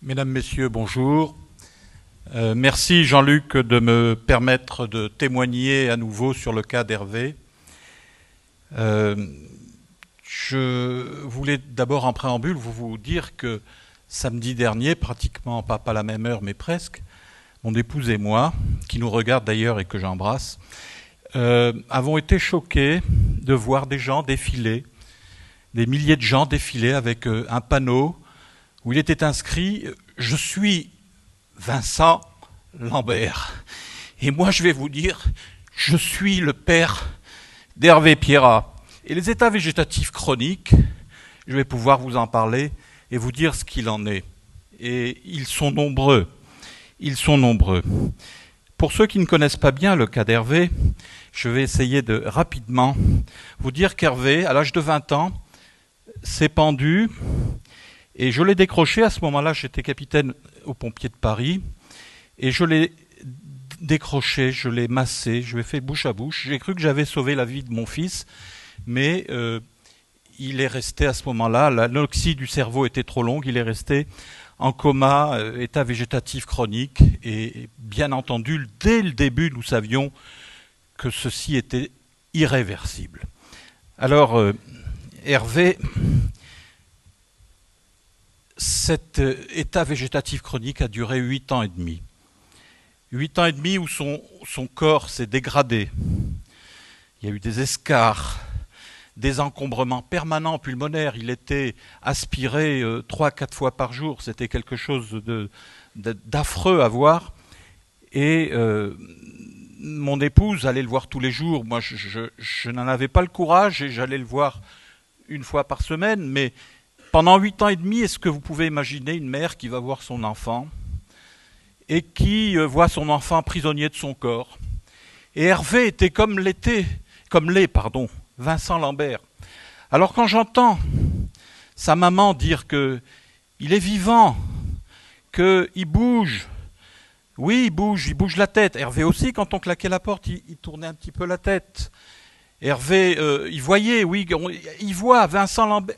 Mesdames, Messieurs, bonjour. Merci Jean-Luc de me permettre de témoigner à nouveau sur le cas d'Hervé. Je voulais d'abord en préambule vous dire que samedi dernier, pratiquement pas à la même heure mais presque, mon épouse et moi, qui nous regarde d'ailleurs et que j'embrasse, avons été choqués de voir des gens défiler, des milliers de gens défiler avec un panneau où il était inscrit « Je suis Vincent Lambert ». Et moi, je vais vous dire « Je suis le père d'Hervé Pierrat ». Et les états végétatifs chroniques, je vais pouvoir vous en parler et vous dire ce qu'il en est. Et ils sont nombreux. Ils sont nombreux. Pour ceux qui ne connaissent pas bien le cas d'Hervé, je vais essayer de rapidement vous dire qu'Hervé, à l'âge de 20 ans, s'est pendu. Et je l'ai décroché, à ce moment-là, j'étais capitaine aux pompiers de Paris, et je l'ai décroché, je l'ai massé, je lui ai fait bouche à bouche. J'ai cru que j'avais sauvé la vie de mon fils, mais il est resté à ce moment-là, l'anoxie du cerveau était trop longue, il est resté en coma, état végétatif chronique, et bien entendu, dès le début, nous savions que ceci était irréversible. Alors, Hervé... Cet état végétatif chronique a duré 8 ans et demi. 8 ans et demi où son corps s'est dégradé. Il y a eu des escarres, des encombrements permanents pulmonaires. Il était aspiré 3-4 fois par jour. C'était quelque chose d'affreux à voir. Et mon épouse allait le voir tous les jours. Moi, je n'en avais pas le courage et j'allais le voir une fois par semaine, mais pendant 8 ans et demi, est-ce que vous pouvez imaginer une mère qui va voir son enfant et qui voit son enfant prisonnier de son corps? Et Hervé était comme l'est Vincent Lambert. Alors quand j'entends sa maman dire qu'il est vivant, qu'il bouge, oui, il bouge la tête. Hervé aussi, quand on claquait la porte, il tournait un petit peu la tête. Hervé, il voyait, oui, il voit Vincent Lambert.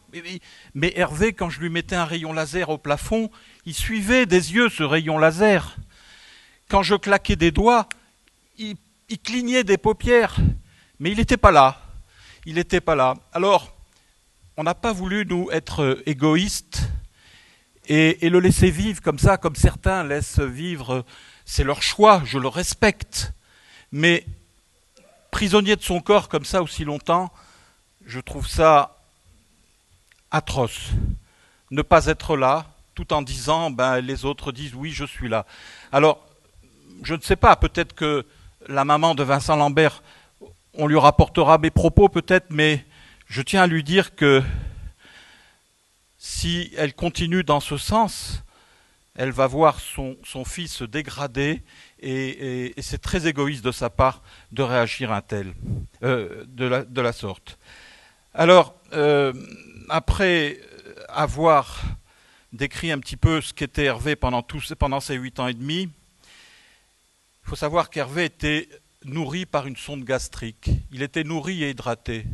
Mais Hervé, quand je lui mettais un rayon laser au plafond, il suivait des yeux ce rayon laser. Quand je claquais des doigts, il clignait des paupières. Mais il n'était pas là. Il n'était pas là. Alors, on n'a pas voulu, nous, être égoïstes et le laisser vivre comme ça, comme certains laissent vivre. C'est leur choix, je le respecte. Mais prisonnier de son corps comme ça aussi longtemps, je trouve ça atroce. Ne pas être là, tout en disant, les autres disent oui, je suis là. Alors, je ne sais pas, peut-être que la maman de Vincent Lambert, on lui rapportera mes propos peut-être, mais je tiens à lui dire que si elle continue dans ce sens, elle va voir son fils se dégrader et c'est très égoïste de sa part de réagir de la sorte. Alors, après avoir décrit un petit peu ce qu'était Hervé pendant ces 8 ans et demi, il faut savoir qu'Hervé était nourri par une sonde gastrique. Il était nourri et hydraté.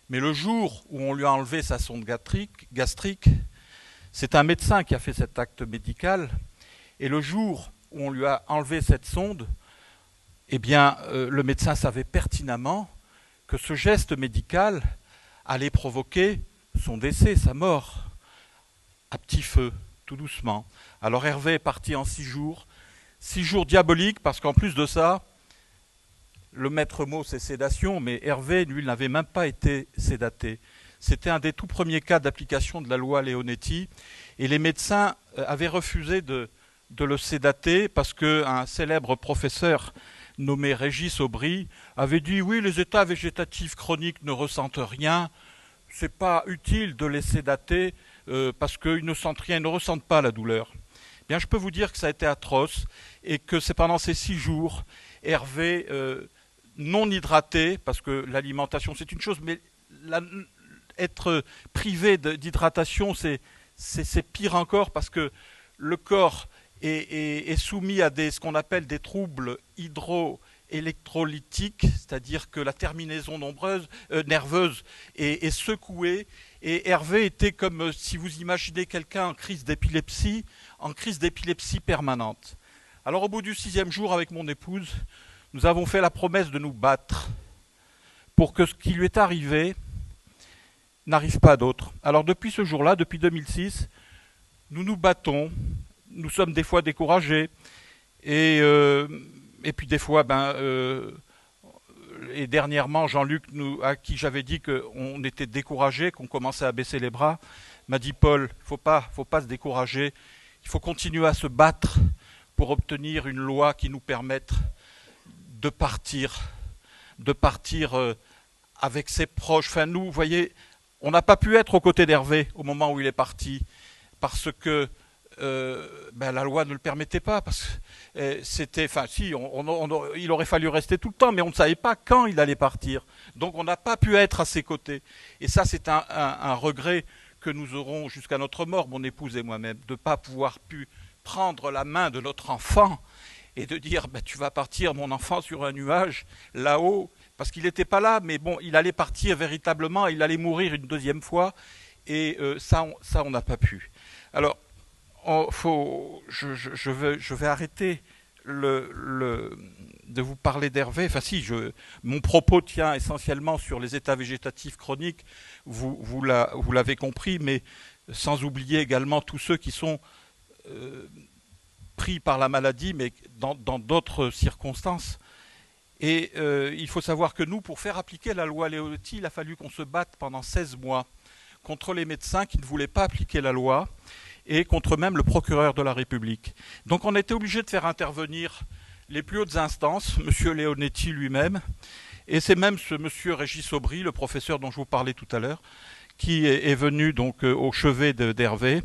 Mais le jour où on lui a enlevé sa sonde gastrique, c'est un médecin qui a fait cet acte médical, et le jour où on lui a enlevé cette sonde, le médecin savait pertinemment que ce geste médical allait provoquer son décès, sa mort, à petit feu, tout doucement. Alors Hervé est parti en 6 jours diaboliques, parce qu'en plus de ça, le maître mot c'est sédation, mais Hervé, lui, n'avait même pas été sédaté. C'était un des tout premiers cas d'application de la loi Leonetti, et les médecins avaient refusé de le sédater parce qu'un célèbre professeur nommé Régis Aubry avait dit « Oui, les états végétatifs chroniques ne ressentent rien, c'est pas utile de les sédater parce qu'ils ne sentent rien, ils ne ressentent pas la douleur. » Bien, je peux vous dire que ça a été atroce et que c'est pendant ces 6 jours, Hervé, non hydraté, parce que l'alimentation c'est une chose, mais être privé d'hydratation, c'est pire encore parce que le corps est soumis à ce qu'on appelle des troubles électrolytique, c'est-à-dire que la terminaison nerveuse est secouée. Et Hervé était comme si vous imaginez quelqu'un en crise d'épilepsie permanente. Alors au bout du 6e jour, avec mon épouse, nous avons fait la promesse de nous battre pour que ce qui lui est arrivé n'arrive pas à d'autres. Alors depuis ce jour-là, depuis 2006, nous nous battons, nous sommes des fois découragés, et puis des fois, et dernièrement, Jean-Luc, à qui j'avais dit qu'on était découragés, qu'on commençait à baisser les bras, m'a dit Paul, faut pas se décourager, il faut continuer à se battre pour obtenir une loi qui nous permette de partir avec ses proches. Enfin, nous, vous voyez, on n'a pas pu être aux côtés d'Hervé au moment où il est parti, parce que la loi ne le permettait pas, parce que c'était, enfin si, il aurait fallu rester tout le temps, mais on ne savait pas quand il allait partir. Donc on n'a pas pu être à ses côtés. Et ça, c'est un regret que nous aurons jusqu'à notre mort, mon épouse et moi-même, de ne pas pouvoir pu prendre la main de notre enfant et de dire tu vas partir, mon enfant, sur un nuage, là-haut, parce qu'il n'était pas là, mais bon, il allait partir véritablement, il allait mourir une deuxième fois, et ça, on n'a pas pu. Alors, je vais arrêter de vous parler d'Hervé. Enfin si, mon propos tient essentiellement sur les états végétatifs chroniques, vous l'avez compris, mais sans oublier également tous ceux qui sont pris par la maladie, mais dans d'autres circonstances. Et il faut savoir que nous, pour faire appliquer la loi Leonetti, il a fallu qu'on se batte pendant 16 mois contre les médecins qui ne voulaient pas appliquer la loi, et contre même le procureur de la République. Donc on était obligé de faire intervenir les plus hautes instances, M. Leonetti lui-même, et c'est même ce M. Régis Aubry, le professeur dont je vous parlais tout à l'heure, qui est venu donc au chevet d'Hervé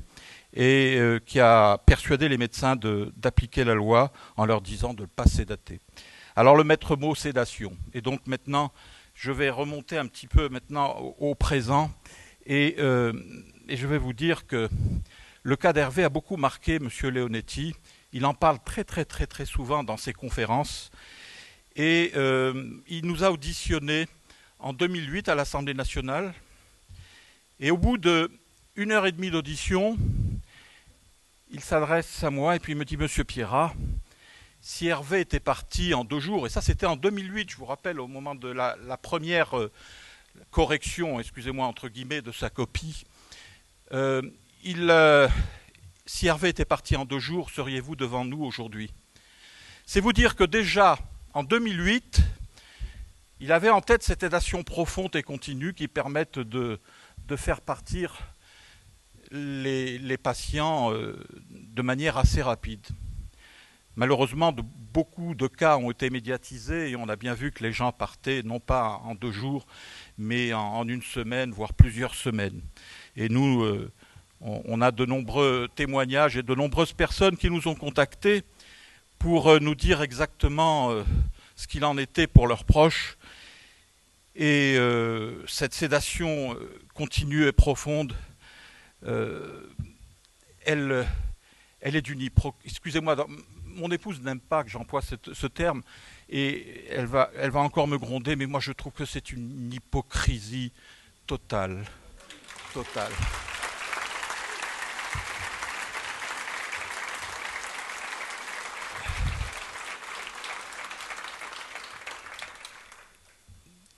et qui a persuadé les médecins d'appliquer la loi en leur disant de ne pas sédater. Alors le maître mot, sédation. Et donc maintenant, je vais remonter un petit peu maintenant au présent, et je vais vous dire que le cas d'Hervé a beaucoup marqué M. Leonetti. Il en parle très souvent dans ses conférences. Et il nous a auditionnés en 2008 à l'Assemblée nationale. Et au bout d'1 heure et demie d'audition, il s'adresse à moi et puis il me dit « Monsieur Pierrat, si Hervé était parti en 2 jours, et ça c'était en 2008, je vous rappelle, au moment de la première correction, excusez-moi, entre guillemets, de sa copie, si Hervé était parti en 2 jours, seriez-vous devant nous aujourd'hui ?» C'est vous dire que déjà, en 2008, il avait en tête cette sédation profonde et continue qui permettent de faire partir les patients de manière assez rapide. Malheureusement, beaucoup de cas ont été médiatisés et on a bien vu que les gens partaient non pas en 2 jours, mais en 1 semaine, voire plusieurs semaines. Et nous, on a de nombreux témoignages et de nombreuses personnes qui nous ont contactés pour nous dire exactement ce qu'il en était pour leurs proches. Et cette sédation continue et profonde, elle est d'une excusez-moi, mon épouse n'aime pas que j'emploie ce terme, et elle va encore me gronder, mais moi je trouve que c'est une hypocrisie totale. Totale.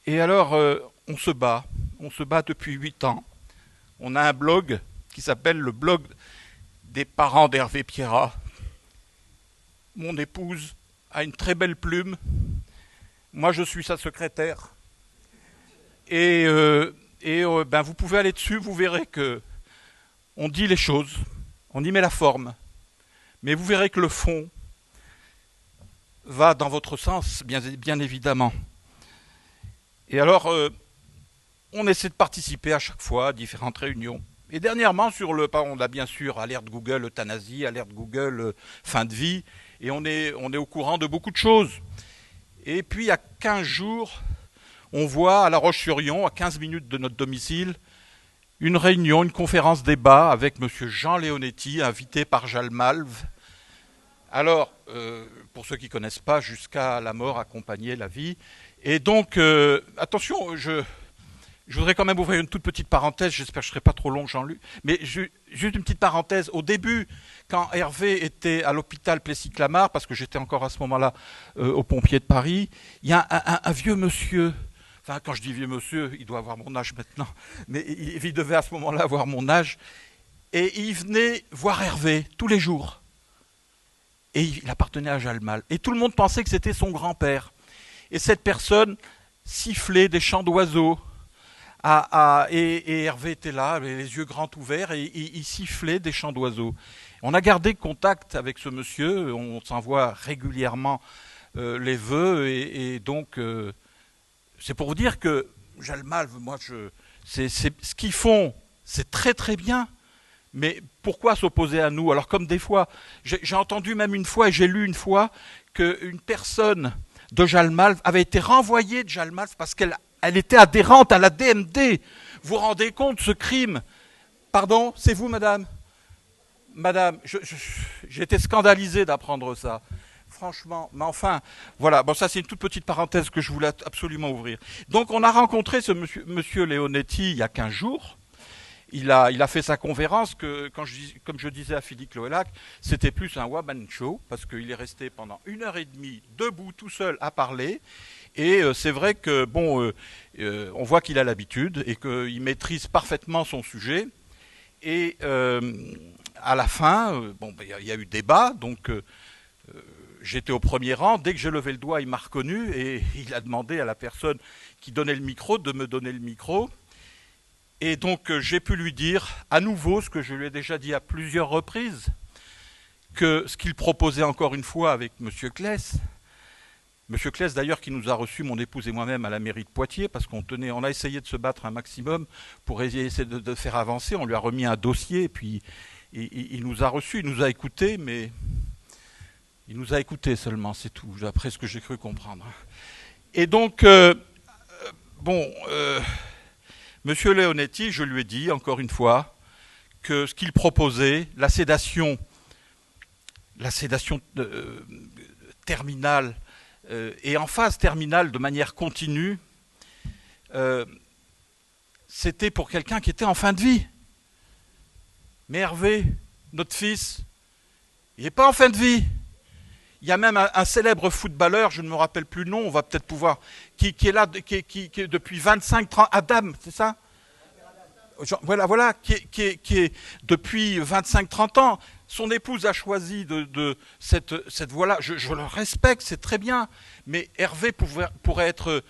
Et alors, on se bat depuis 8 ans. On a un blog qui s'appelle le blog des parents d'Hervé Pierrat. Mon épouse a une très belle plume. Moi, je suis sa secrétaire. Et vous pouvez aller dessus, vous verrez que on dit les choses, on y met la forme, mais vous verrez que le fond va dans votre sens, bien évidemment. Et alors, on essaie de participer à chaque fois à différentes réunions. Et dernièrement, on a bien sûr alerte Google euthanasie, alerte Google fin de vie, et on est au courant de beaucoup de choses. Et puis, il y a 15 jours, on voit à La Roche-sur-Yon, à 15 minutes de notre domicile, une réunion, une conférence débat avec M. Jean Leonetti, invité par Jalmalve, Alors, pour ceux qui ne connaissent pas, jusqu'à la mort accompagner la vie. Et donc, attention, je voudrais quand même ouvrir une toute petite parenthèse, j'espère que je ne serai pas trop long, Jean-Luc, mais juste une petite parenthèse. Au début, quand Hervé était à l'hôpital Plessis-Clamart, parce que j'étais encore à ce moment-là aux pompiers de Paris, il y a un vieux monsieur, enfin quand je dis vieux monsieur, il doit avoir mon âge maintenant, mais il devait à ce moment-là avoir mon âge, et il venait voir Hervé tous les jours. Et il appartenait à Jalmal. Et tout le monde pensait que c'était son grand-père. Et cette personne sifflait des chants d'oiseaux. Et Hervé était là, les yeux grands ouverts, et il sifflait des chants d'oiseaux. On a gardé contact avec ce monsieur, on s'envoie régulièrement les vœux, et donc c'est pour vous dire que Jalmal, moi, ce qu'ils font, c'est très très bien. Mais pourquoi s'opposer à nous? Alors comme des fois, j'ai entendu même une fois et j'ai lu une fois qu'une personne de Jalmal avait été renvoyée de Jalmal parce qu'elle était adhérente à la DMD. Vous vous rendez compte ce crime? Pardon, c'est vous, madame? Madame, j'ai été scandalisé d'apprendre ça. Franchement, mais enfin, voilà. Bon, ça c'est une toute petite parenthèse que je voulais absolument ouvrir. Donc on a rencontré ce monsieur Leonetti il y a 15 jours. Il a fait sa conférence que, comme je disais à Philippe Loelac, c'était plus un one-man show parce qu'il est resté pendant 1h30 debout tout seul à parler. Et c'est vrai que bon, on voit qu'il a l'habitude et qu'il maîtrise parfaitement son sujet. Et à la fin, bon, il y a eu débat, donc j'étais au premier rang. Dès que j'ai levé le doigt, il m'a reconnu et il a demandé à la personne qui donnait le micro de me donner le micro. Et donc j'ai pu lui dire à nouveau ce que je lui ai déjà dit à plusieurs reprises, que ce qu'il proposait encore une fois avec M. Claes, M. Claes d'ailleurs qui nous a reçus, mon épouse et moi-même, à la mairie de Poitiers, parce on a essayé de se battre un maximum pour essayer de faire avancer, on lui a remis un dossier, et puis il nous a reçus, il nous a écoutés, mais il nous a écoutés seulement, c'est tout, d'après ce que j'ai cru comprendre. Et donc, Monsieur Leonetti, je lui ai dit, encore une fois, que ce qu'il proposait, la sédation terminale et en phase terminale de manière continue, c'était pour quelqu'un qui était en fin de vie. Mais Hervé, notre fils, il n'est pas en fin de vie. Il y a même un célèbre footballeur, je ne me rappelle plus le nom, on va peut-être pouvoir, qui est là, qui est depuis 25-30, Adam, c'est ça? Voilà, qui est depuis 25-30 ans. Son épouse a choisi de cette voie-là. Je le respecte, c'est très bien. Mais Hervé pourrait être,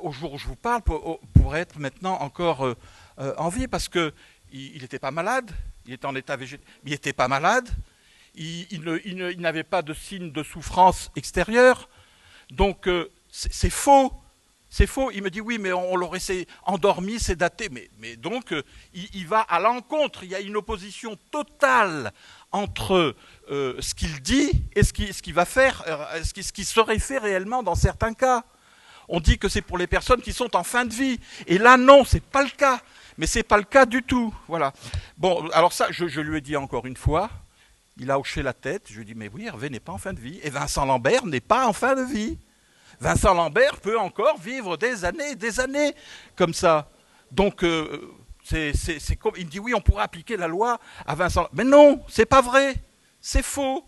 au jour où je vous parle, pourrait être maintenant encore en vie parce qu'il n'était pas malade, il était en état végétal, mais il n'était pas malade. Il n'avait pas de signe de souffrance extérieure. Donc, c'est faux. C'est faux. Il me dit, oui, mais on l'aurait endormi, sédaté. Mais donc, il va à l'encontre. Il y a une opposition totale entre ce qu'il dit et ce qu'il va faire, ce qui serait fait réellement dans certains cas. On dit que c'est pour les personnes qui sont en fin de vie. Et là, non, c'est pas le cas. Mais c'est pas le cas du tout. Voilà. Bon, alors ça, je lui ai dit encore une fois. Il a hoché la tête. Je lui ai dit, mais oui, Hervé n'est pas en fin de vie. Et Vincent Lambert n'est pas en fin de vie. Vincent Lambert peut encore vivre des années comme ça. Donc, il me dit, oui, on pourrait appliquer la loi à Vincent. Mais non, c'est pas vrai. C'est faux.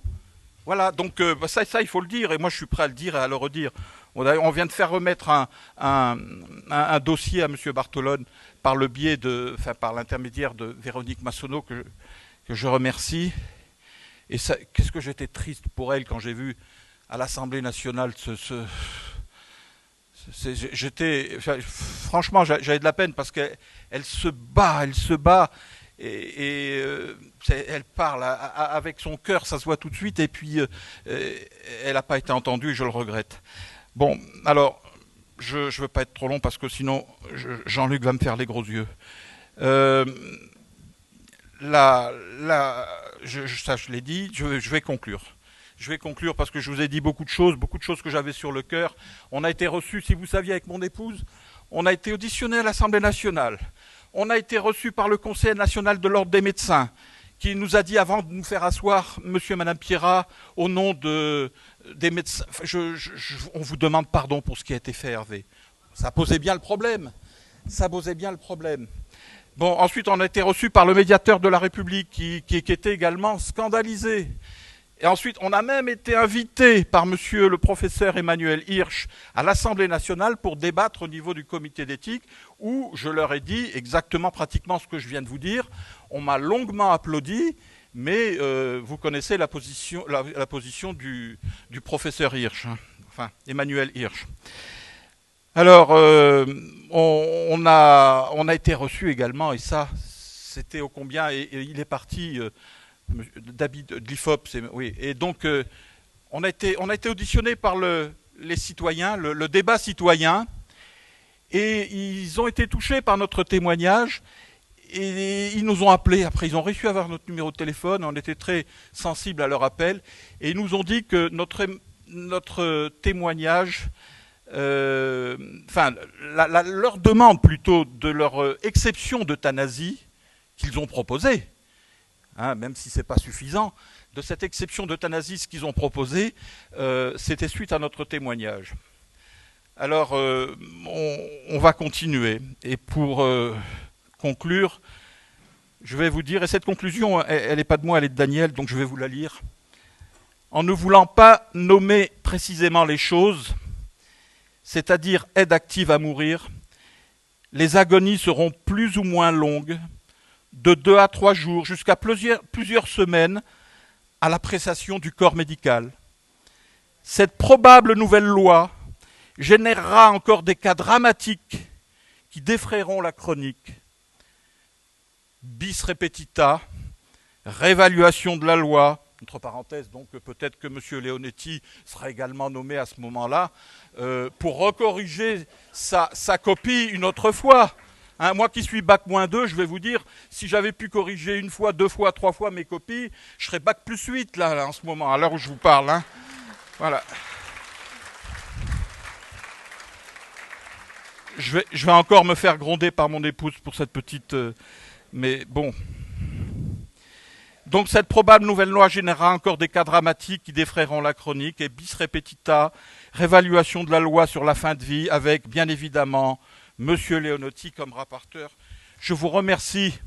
Voilà, donc ça, il faut le dire. Et moi, je suis prêt à le dire et à le redire. On vient de faire remettre un dossier à M. Bartolone par l'intermédiaire de Véronique Massonneau, que je remercie. Et qu'est-ce que j'étais triste pour elle quand j'ai vu à l'Assemblée nationale franchement, j'avais de la peine parce qu'elle se bat, et elle parle avec son cœur, ça se voit tout de suite, et puis elle n'a pas été entendue, et je le regrette. Bon, alors, je ne veux pas être trop long parce que sinon Jean-Luc va me faire les gros yeux. Je l'ai dit, je vais conclure. Je vais conclure parce que je vous ai dit beaucoup de choses que j'avais sur le cœur. On a été reçus, si vous saviez, avec mon épouse, on a été auditionné à l'Assemblée nationale. On a été reçus par le Conseil national de l'Ordre des médecins, qui nous a dit avant de nous faire asseoir, monsieur et madame Pierrat, au nom des médecins, on vous demande pardon pour ce qui a été fait, Hervé. Ça posait bien le problème. Ça posait bien le problème. Bon, ensuite, on a été reçu par le médiateur de la République qui était également scandalisé. Et ensuite, on a même été invité par monsieur le professeur Emmanuel Hirsch à l'Assemblée nationale pour débattre au niveau du comité d'éthique, où je leur ai dit exactement, pratiquement ce que je viens de vous dire. On m'a longuement applaudi, mais vous connaissez la position du professeur Hirsch, hein, enfin Emmanuel Hirsch. Alors, on a été reçu également, et ça, c'était ô combien, et il est parti... David de l'IFOP, oui. Et donc, on a été auditionné par les citoyens, le débat citoyen, et ils ont été touchés par notre témoignage, et ils nous ont appelés. Après, ils ont réussi à avoir notre numéro de téléphone, on était très sensibles à leur appel, et ils nous ont dit que notre témoignage, leur demande plutôt de leur exception d'euthanasie qu'ils ont proposée, hein, même si ce n'est pas suffisant, de cette exception d'euthanasie, ce qu'ils ont proposé, c'était suite à notre témoignage. Alors, on va continuer. Et pour conclure, je vais vous dire, et cette conclusion, elle n'est pas de moi, elle est de Daniel, donc je vais vous la lire. En ne voulant pas nommer précisément les choses, c'est-à-dire aide active à mourir, les agonies seront plus ou moins longues, de 2 à 3 jours jusqu'à plusieurs semaines à l'appréciation du corps médical. Cette probable nouvelle loi générera encore des cas dramatiques qui défrayeront la chronique. Bis repetita, réévaluation de la loi, entre parenthèses, donc peut-être que M. Leonetti sera également nommé à ce moment-là, pour recorriger sa copie une autre fois. Hein, moi qui suis bac-2, je vais vous dire, si j'avais pu corriger 1 fois, 2 fois, 3 fois mes copies, je serais bac+8 là, en ce moment, à l'heure où je vous parle. Hein. Voilà. Je vais encore me faire gronder par mon épouse pour cette petite... mais bon. Donc cette probable nouvelle loi générera encore des cas dramatiques qui défrayeront la chronique, et bis repetita, réévaluation de la loi sur la fin de vie, avec bien évidemment... Monsieur Leonetti comme rapporteur. Je vous remercie